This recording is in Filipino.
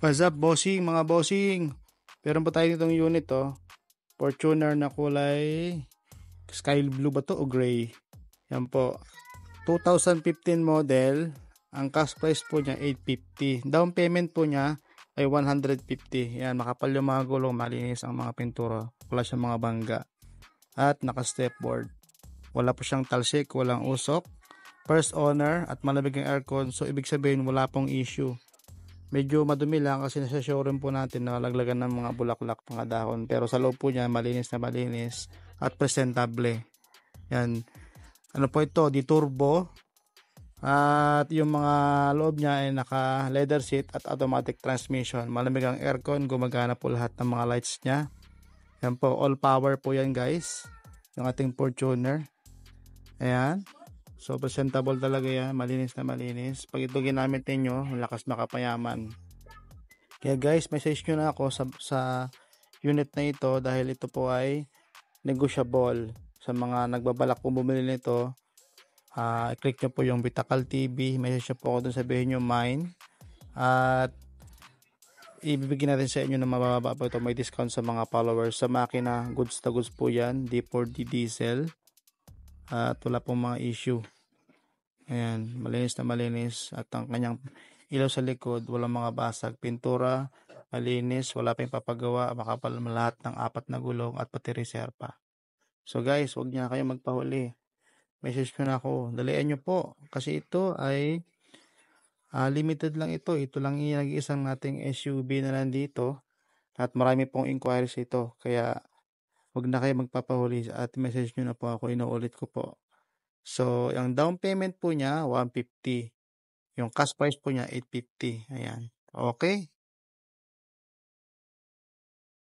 What's up, bossing, mga bossing? Meron pa tayo nitong unit, Fortuner na kulay sky blue ba to o gray? Yan po. 2015 model. Ang cash price po niya 850. Down payment po niya ay 150. Yan, makapal yung mga gulong, malinis ang mga pintura. Wala siyang mga bangga. At naka-stepboard. Wala po siyang talsik, walang usok. First owner at malamig ang aircon. So, ibig sabihin wala pong issue. Medyo madumi lang kasi nasa showroom po natin na laglagan ng mga bulaklak, mga dahon. Pero sa loob po niya, malinis na malinis at presentable. Yan. Ano po ito? Di-turbo. At yung mga loob niya ay naka leather seat at automatic transmission. Malamig ang aircon, gumagana po lahat ng mga lights niya. Yan po, all power po yan guys. Yung ating Fortuner. Ayan. So presentable talaga yan, malinis na malinis. Pag ito ginamit ninyo, lakas makapayaman. Kaya guys, message nyo na ako sa unit na ito dahil ito po ay negotiable. Sa mga nagbabalak po bumili nito, click nyo po yung Bitakal TV, message nyo po ako dun, sabihin nyo mine. At ibibigyan natin sa inyo na mababa po ito, may discount sa mga followers. Sa makina, goods na goods po yan, D4D diesel. At wala pong mga issue. Ayan, malinis na malinis. At ang kanyang ilaw sa likod, walang mga basag. Pintura, malinis, wala pa yung papagawa. Makapal lahat ng 4 na gulong at pati reserva. So guys, huwag niya kayo magpahuli. Message ko na ako. Dalian nyo po. Kasi ito ay limited lang ito. Ito lang yung nag-iisang nating SUV na nandito. At marami pong inquiries ito. Kaya huwag na kayo magpapahuli. At message nyo na po ako. Inuulit ko po. So, yung down payment po niya, 150. Yung cash price po niya, 850. Ayan. Okay.